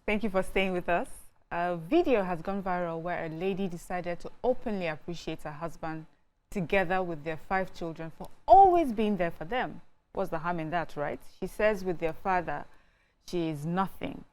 Thank you for staying with us. A video has gone viral where a lady decided to openly appreciate her husband together with their 5 children for always being there for them. What's the harm in that, right? She says with their father, she is nothing.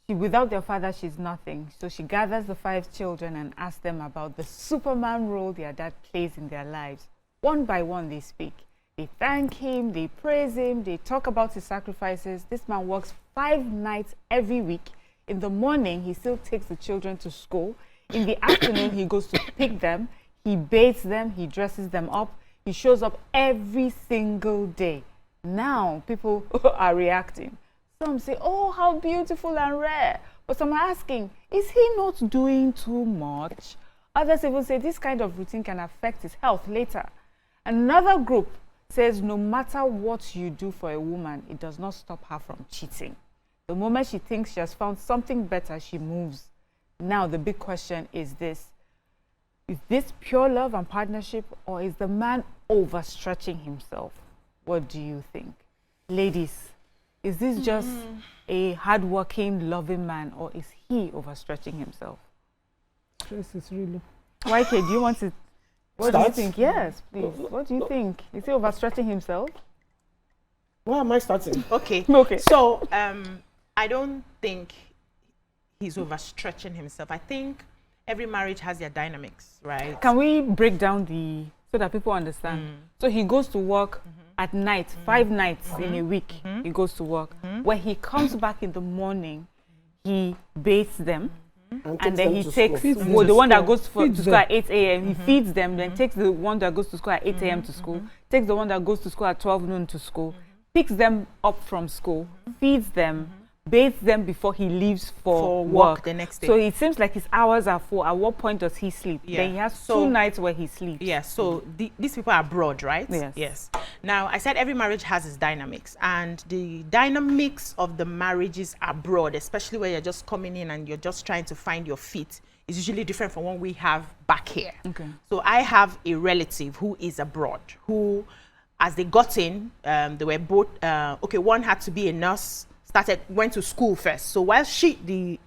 Without their father, she's nothing. So she gathers the 5 children and asks them about the Superman role their dad plays in their lives. One by one, they speak. They thank him, they praise him, they talk about his sacrifices. This man works 5 nights every week. In the morning, he still takes the children to school. In the afternoon, he goes to pick them. He bathes them, he dresses them up. He shows up every single day. Now, people are reacting. Some say, oh, how beautiful and rare. But some are asking, is he not doing too much? Others even say this kind of routine can affect his health later. Another group says no matter what you do for a woman, it does not stop her from cheating. The moment she thinks she has found something better, she moves. Now, the big question is this. Is this pure love and partnership, or is the man overstretching himself? What do you think? Ladies, is this just a hardworking, loving man, or is he overstretching himself? This is really... YK, do you want to... What do you think? Yes, please. What do you think? Is he overstretching himself? Why am I starting? Okay. Okay. So, I don't think he's overstretching himself. I think every marriage has their dynamics, right? Can we break down so that people understand? So he goes to work at night, 5 nights in a week, he goes to work. When he comes back in the morning, he bathes them. And then he takes the one that goes to school at 8 a.m. He feeds them, then takes the one that goes to school at 8 a.m. to school, takes the one that goes to school at 12 noon to school, picks them up from school, feeds them, bathes them before he leaves for work the next day. So it seems like his hours are full. At what point does he sleep? Yeah. Then he has 2 nights where he sleeps. Yeah, so these people are broad, right? Yes. Yes. Now, I said every marriage has its dynamics, and the dynamics of the marriages are broad, especially where you're just coming in and you're just trying to find your feet. It's usually different from what we have back here. Okay. So I have a relative who is abroad, who, as they got in, they were both, one had to be a nurse, went to school first. So while the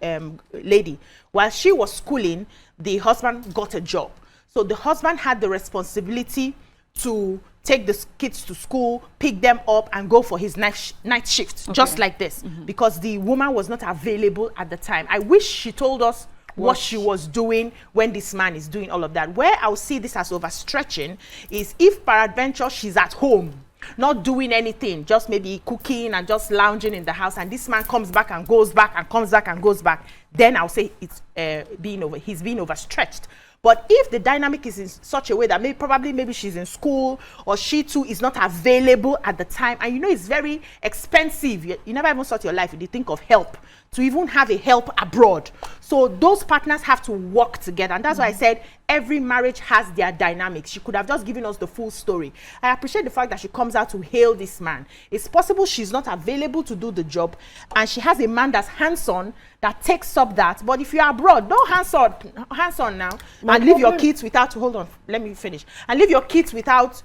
lady, while she was schooling, the husband got a job. So the husband had the responsibility to take the kids to school, pick them up, and go for his night shift, just like this, because the woman was not available at the time. I wish she told us what she was doing when this man is doing all of that. Where I'll see this as overstretching is if peradventure she's at home, not doing anything, just maybe cooking and just lounging in the house, and this man comes back and goes back and comes back and goes back, then I'll say it's he's being overstretched. But if the dynamic is in such a way that maybe she's in school, or she too is not available at the time, and you know it's very expensive, you never even thought your life, you think of help, to even have a help abroad. So those partners have to work together, and that's why I said every marriage has their dynamics. She could have just given us the full story. I appreciate the fact that she comes out to hail this man. It's possible she's not available to do the job, and she has a man that's hands-on, that takes up that. But if you're abroad, don't hands-on now, and leave your kids without, hold on, let me finish, and leave your kids without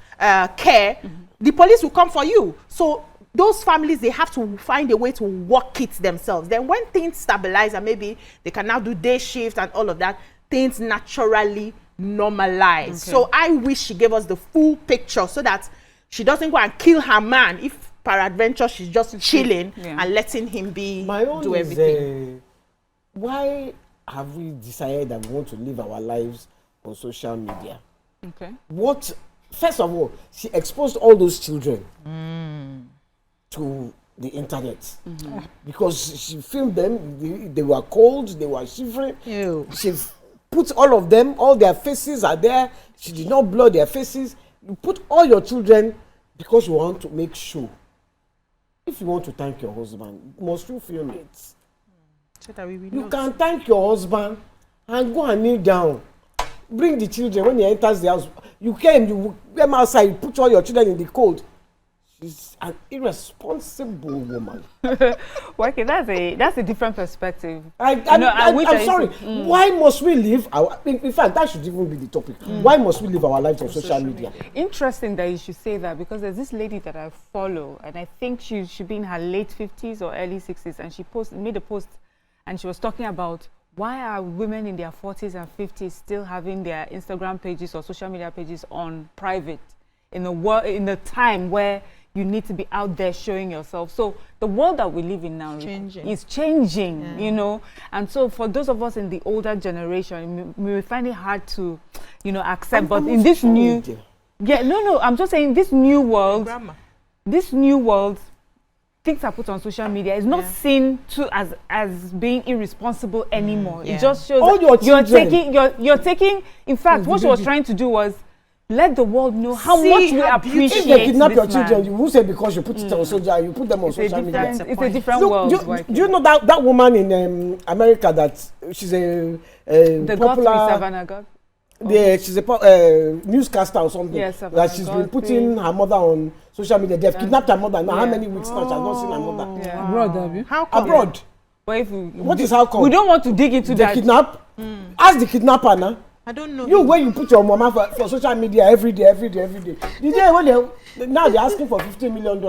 care, the police will come for you. So those families, they have to find a way to work it themselves. Then when things stabilize and maybe they can now do day shift and all of that, things naturally normalize. Okay. So I wish she gave us the full picture so that she doesn't go and kill her man if peradventure she's just chilling and letting him do everything. Why have we decided that we want to live our lives on social media? Okay. First of all, she exposed all those children to the internet because she filmed them. They were cold, they were shivering. Ew. She put all of them, all their faces are there. She did not blur their faces. You put all your children because you want to make sure. If you want to thank your husband, must you film it? So that you can thank your husband and go and kneel down. Bring the children when he enters the house. You come outside, you put all your children in the cold. She's an irresponsible woman. Well, okay, that's a different perspective. I'm sorry. Why must we live our? In fact, that should even be the topic. Why must we live our lives on social media? Interesting that you should say that, because there's this lady that I follow, and I think she should be in her late 50s or early 60s, and she made a post and she was talking about why are women in their 40s and 50s still having their Instagram pages or social media pages on private in the time where you need to be out there showing yourself. So the world that we live in now is changing, you know. And so for those of us in the older generation, we find it hard to, you know, accept. But in this new, I'm just saying this new world, things are put on social media. It's not seen to as being irresponsible anymore. It just shows you're taking. In fact, what she was trying to do was let the world know how much we appreciate. If they kidnap your children, you won't say because you put it on social, you put them on social media. It's a different world. Do you know that woman in America that she's a popular Savannah God? She's a newscaster or something. Yes, that she's been putting her mother on social media. They've kidnapped her mother. Now how many weeks now she has not seen her mother? Yeah. Abroad, have you? How come? Abroad. But What is how come? We don't want to dig into that. They kidnap? Ask the kidnapper now. I don't know. You when you put your mama for social media every day. The day when now they're asking for $15 million.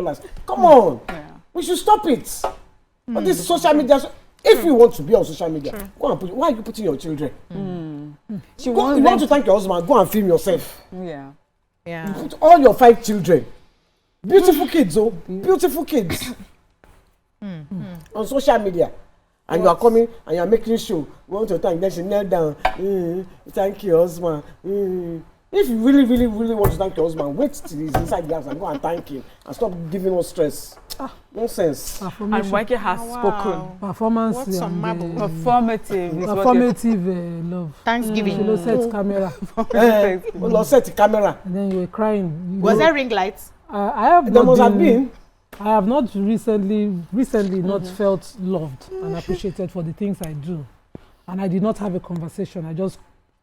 Come on. Yeah. We should stop it. But this social media, if you want to be on social media, go and put. Why are you putting your children? You want to thank your husband, go and film yourself. Yeah. You put all your 5 children. Beautiful kids, beautiful kids. On social media. And you are coming and you are making sure you want to thank, then she kneel down. Thank you, husband. If you really want to thank your husband, wait till he's inside the house and go and thank him and stop giving us stress. Nonsense. And Waike has spoken. Performance. What's some marble? Performative love. Thanksgiving. You set camera. Set camera. And then you were crying. Was there ring lights? I have There must have been. I have not recently not felt loved and appreciated for the things I do. And I did not have a conversation. I just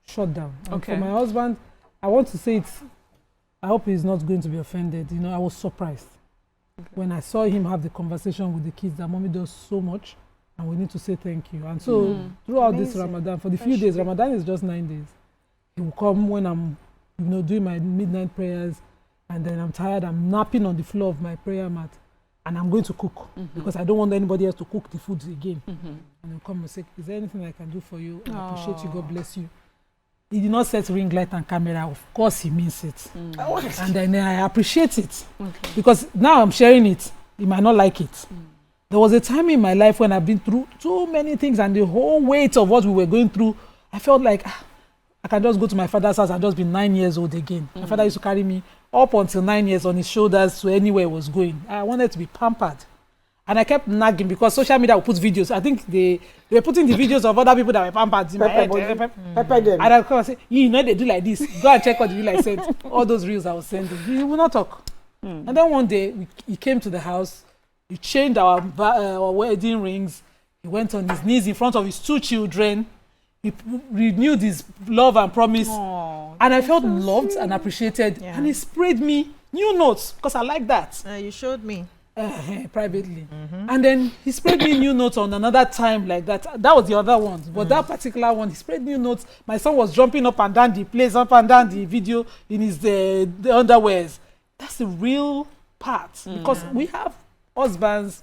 shut down. And for my husband, I want to say I hope he's not going to be offended. You know, I was surprised when I saw him have the conversation with the kids that mommy does so much and we need to say thank you. And so throughout this Ramadan, for the few days, Ramadan is just 9 days. He will come when I'm, doing my midnight prayers, and then I'm tired, I'm napping on the floor of my prayer mat, and I'm going to cook because I don't want anybody else to cook the food again. And he'll come and say, is there anything I can do for you? I appreciate you, God bless you. He did not set ring light and camera. Of course he means it. And then I appreciate it. Because now I'm sharing it. He might not like it. There was a time in my life when I've been through too many things, and the whole weight of what we were going through, I felt like I can just go to my father's house and just be 9 years old again. My father used to carry me up until 9 years on his shoulders to anywhere I was going. I wanted to be pampered. And I kept nagging because social media would put videos. I think they were putting the videos of other people that were pampered in my head. And I would come and say, you know they do like this. Go and check what the reel I sent. All those reels I was sending. He would not talk. And then one day, he came to the house. He changed our wedding rings. He went on his knees in front of his 2 children. He renewed his love and promise. And I felt loved and appreciated. And he sprayed me new notes because I like that. You showed me. Privately. And then he sprayed me new notes on another time like that. That was the other one. But that particular one, he sprayed new notes. My son was jumping up and down the place, up and down the video in his the underwears. That's the real part. Because we have husbands,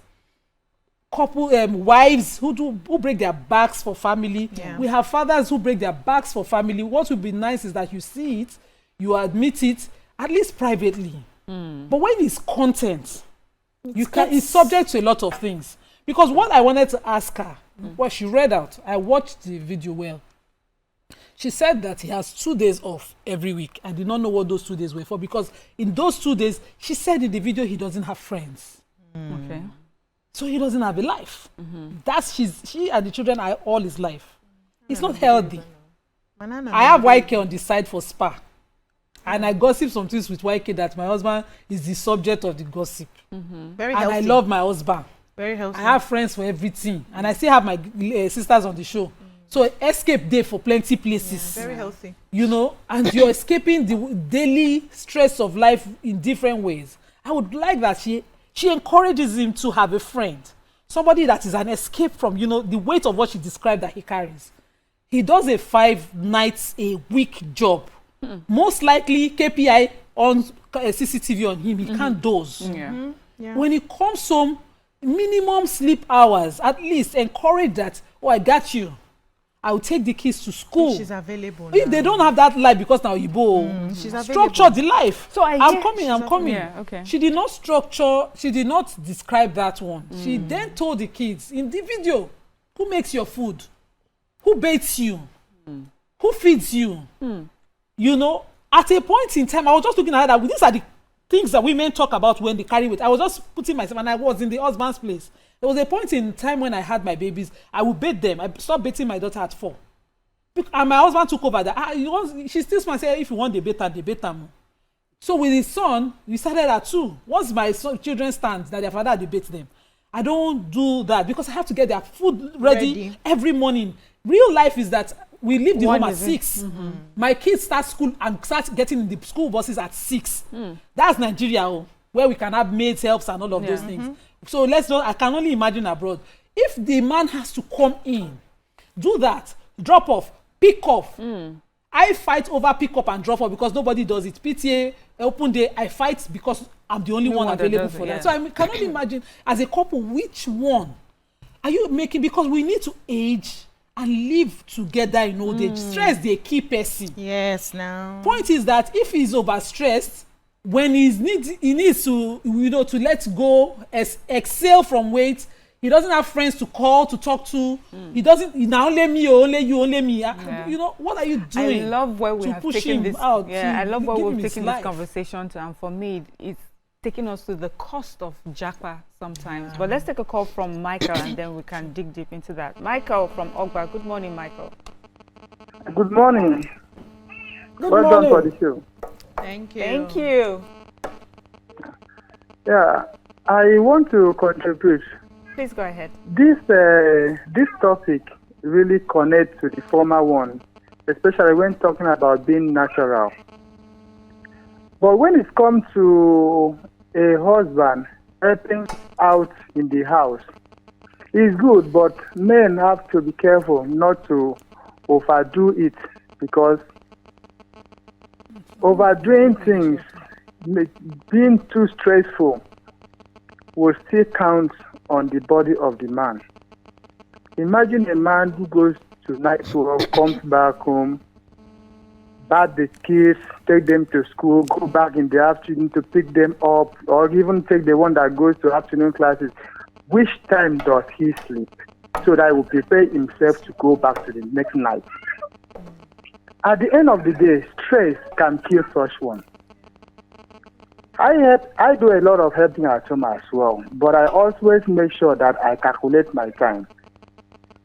wives who break their backs for family. We have fathers who break their backs for family. What would be nice is that you see it, you admit it, at least privately. But when it's content, it's subject to a lot of things. Because what I wanted to ask her, what she read out, I watched the video well. She said that he has 2 days off every week. I did not know what those 2 days were for, because in those 2 days, she said in the video he doesn't have friends. Okay. So he doesn't have a life. She and the children are all his life. It's not healthy. I have YK on the side for spa. And I gossip some things with YK that my husband is the subject of the gossip. Very and healthy. I love my husband. Very healthy. I have friends for everything. And I still have my sisters on the show. So escape day for plenty places. Very healthy. You know, and you're escaping the daily stress of life in different ways. I would like that she encourages him to have a friend. Somebody that is an escape from, the weight of what she described that he carries. He does a 5 nights a week job. Most likely KPI on CCTV on him. He can't doze. Yeah. When he comes home, minimum sleep hours, at least encourage that oh, I got you. I will take the kids to school. She's available If now. they don't have that life because now Igbo, She's structure available. the life. So I'm coming. Yeah, okay. She did not structure, she did not describe that one. She then told the kids in the video, who makes your food? Who bathes you? Who feeds you? You know, at a point in time, I was just looking at that. These are the things that women talk about when they carry weight. I was just putting myself, and I was in the husband's place. There was a point in time when I had my babies, I would bathe them. I stopped bathing my daughter at 4. And my husband took over that. She still say, if you want the bathe them. So with his son, we started at 2. Once my children stand, that their father debates them. I don't do that because I have to get their food ready every morning. Real life is that we leave the home at 6. My kids start school and start getting in the school buses at 6. That's Nigeria, where we can have maids, helps, and all of those things. So I can only imagine abroad. If the man has to come in, do that, drop off, pick off. I fight over pick up and drop off because nobody does it. PTA, open day, I fight because I'm the only one available for that. So I can only imagine, as a couple, which one are you making? Because we need to age and live together in old age. Stress, they keep person. Yes, now. Point is that if he's overstressed, when he needs to, to let go, exhale from weight, he doesn't have friends to call, to talk to. He doesn't, now only me, or only you, only me. What are you doing? I love where we have taken this out. I love where we've taken this conversation to, and for me, it's taking us to the cost of japa sometimes. But let's take a call from Michael, and then we can dig deep into that. Michael from Ogba. Good morning, Michael. Good morning. Well done for the show. Thank you. Thank you. Yeah, I want to contribute. Please go ahead. This topic really connects to the former one, especially when talking about being natural. But when it comes to a husband helping out in the house, it's good, but men have to be careful not to overdo it, because overdoing things, being too stressful, will still count on the body of the man. Imagine a man who goes to night work, comes back home, bath the kids, take them to school, go back in the afternoon to pick them up, or even take the one that goes to afternoon classes. Which time does he sleep? So that he will prepare himself to go back to the next night. At the end of the day, stress can kill such one. I do a lot of helping at home as well, but I always make sure that I calculate my time,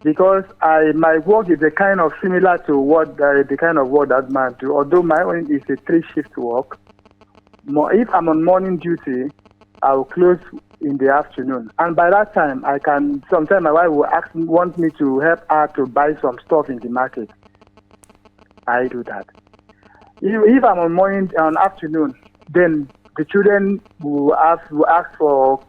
because my work is a kind of similar to what the kind of work that man do. Although my own is a 3-shift work. If I'm on morning duty, I will close in the afternoon, and by that time sometimes my wife will want me to help her to buy some stuff in the market. I do that. If I'm on afternoon, then the children will ask for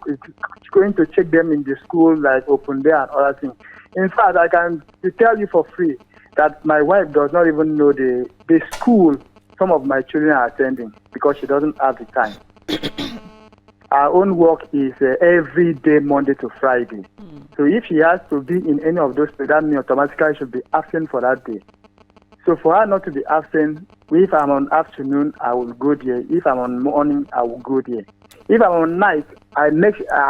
going to check them in the school, like open day and other things. In fact, I can tell you for free that my wife does not even know the school some of my children are attending, because she doesn't have the time. Our own work is every day, Monday to Friday. So if she has to be in any of those, that means automatically she should be absent for that day. So for her not to be absent, if I'm on afternoon, I will go there. If I'm on morning, I will go there. If I'm on night, I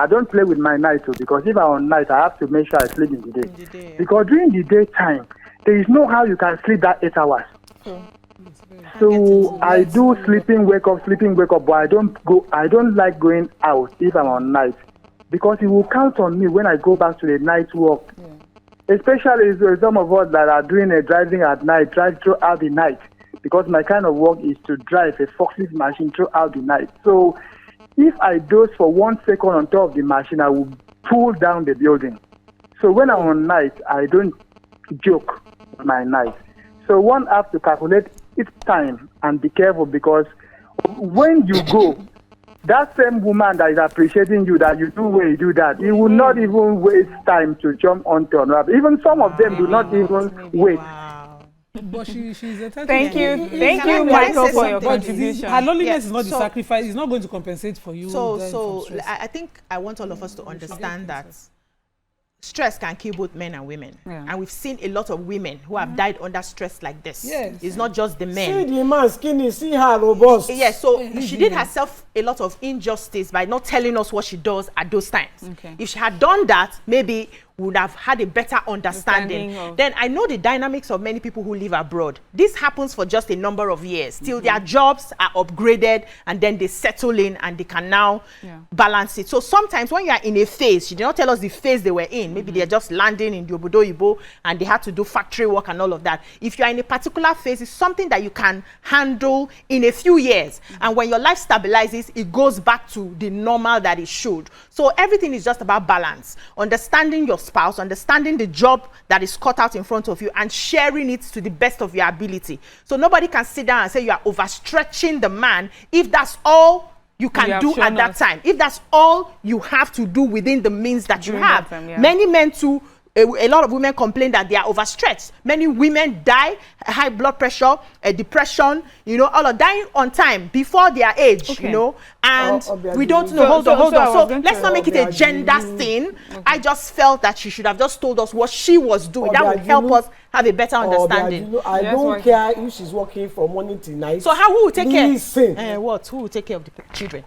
don't play with my night too, because if I'm on night, I have to make sure I sleep in the day. Because during the daytime, there is no how you can sleep that 8 hours. So I do sleeping, wake up, but I don't like going out if I'm on night, because it will count on me when I go back to the night work. Especially some of us that are doing driving at night, drive throughout the night, because my kind of work is to drive a forklift machine throughout the night. So if I doze for 1 second on top of the machine, I will pull down the building. So when I'm on night, I don't joke with my night. So one has to calculate its time and be careful, because when you go, that same woman that is appreciating you, that you do where you do that, he will not even waste time to jump onto another. Even some of them do not even wait. But she's a Thank you, Michael, for your contribution. Her loneliness is not the sacrifice. It's not going to compensate for you. So I think I want all of us to understand that stress can kill both men and women. Yeah. And we've seen a lot of women who have died under stress like this. Yes. It's not just the men. See the man skinny, see her robust. Yes, so she did herself a lot of injustice by not telling us what she does at those times. Okay. If she had done that, maybe we would have had a better understanding. Then I know the dynamics of many people who live abroad. This happens for just a number of years till their jobs are upgraded, and then they settle in and they can now balance it. So sometimes when you are in a phase, she did not tell us the phase they were in. Maybe they're just landing in the Obodo Ibo and they had to do factory work and all of that. If you are in a particular phase, it's something that you can handle in a few years. And when your life stabilizes, it goes back to the normal that it should. So everything is just about balance. Understanding your spouse, understanding the job that is cut out in front of you, and sharing it to the best of your ability. So nobody can sit down and say you are overstretching the man if that's all you can do at that time. If that's all you have to do within the means that you have. Many men too, a lot of women complain that they are overstretched. Many women die, high blood pressure, depression, you know, all of dying on time before their age, you know, and we don't know. Hold on. So let's not make it a gender thing. I just felt that she should have just told us what she was doing. That would help us have a better understanding. I don't care if she's working from morning till night. So who will take care? Listen. Who will take care of the children?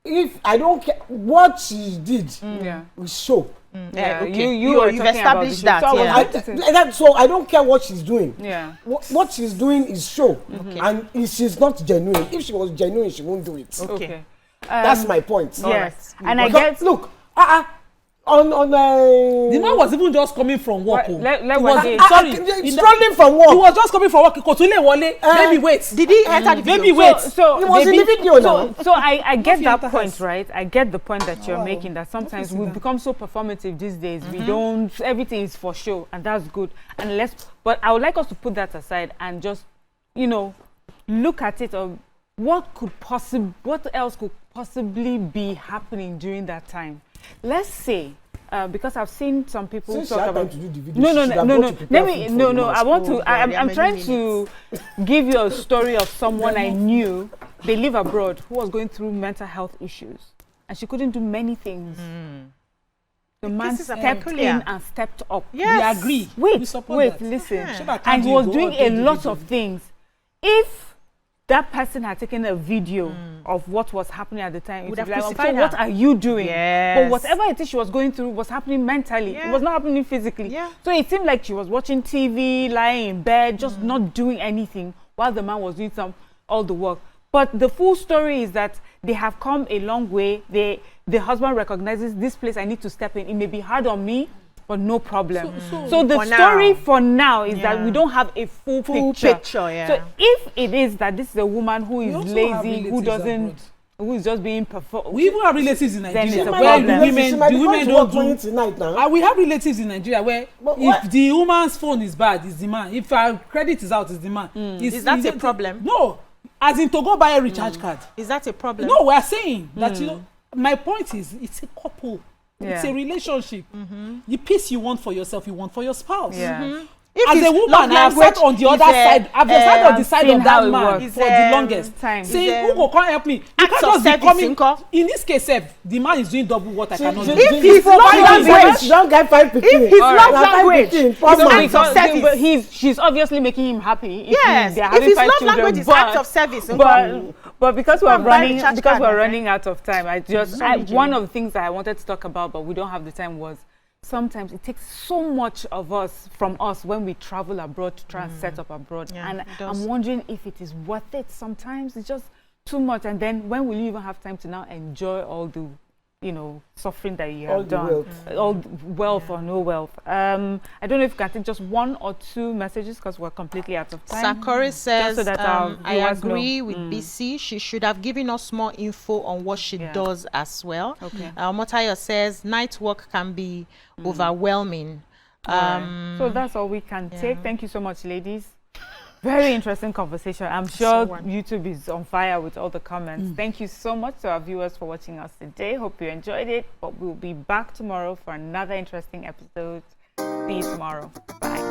If I don't care what she did, we show. You've established that. So I don't care what she's doing. Yeah. What she's doing is show. And if she's not genuine, if she was genuine, she won't do it. Okay. That's my point. Yes. And because, I get. Look, on the man was even just coming from work. Struggling from work. He was just coming from work. Maybe wait. Did he enter the maybe wait. So he was in the video now. So I get that point, right? I get the point that you're making, that sometimes we become so performative these days. We don't, everything is for show, and that's good. But I would like us to put that aside and just, you know, look at it of what else could possibly be happening during that time. Let's say, because I've seen some people talk about. To do the video, no. I want to. I'm trying to give you a story of someone I knew. They live abroad, who was going through mental health issues, and she couldn't do many things. The man stepped in and stepped up. Yes. We agree. Wait, listen. And he was doing a lot of things. If that person had taken a video of what was happening at the time, it would have like, so what are you doing? But whatever it is she was going through was happening mentally. It was not happening physically. So it seemed like she was watching TV, lying in bed, just not doing anything, while the man was doing all the work. But the full story is that they have come a long way. The husband recognizes, this place I need to step in. It may be hard on me, but no problem. So the story for now is that we don't have a full picture. So if it is that this is a woman who is lazy, who is just being performed. We even have relatives in Nigeria where the women don't do. We have relatives in Nigeria where if the woman's phone is bad, it's the man. If her credit is out, it's the man. Is that a problem? No. As in to go buy a recharge card. Is that a problem? No, we are saying that, you know, my point is it's a couple. It's a relationship. The peace you want for yourself, you want for your spouse. As a woman, I have sat on the other side. I've sat on the side of that man for the longest time. Saying, who can't help me? You can't just be coming. In this case, the man is doing double what I cannot do. If his love language, she's obviously making him happy. Yes, if his love language is act of service. But because we're running out of time, one of the things that I wanted to talk about, but we don't have the time, was sometimes it takes so much of us, from us, when we travel abroad to try and set up abroad. And I'm wondering if it is worth it sometimes. It's just too much. And then when will you even have time to now enjoy all the, you know, suffering that you have done? All wealth or no wealth. I don't know if you can take just one or two messages, because we're completely out of time. Sakori says, so that I agree with BC. She should have given us more info on what she does as well. Motayo says, night work can be overwhelming. So that's all we can take. Thank you so much, ladies. Very interesting conversation. I'm sure YouTube is on fire with all the comments. Thank you so much to our viewers for watching us today. Hope you enjoyed it. But we'll be back tomorrow for another interesting episode. See you tomorrow. Bye.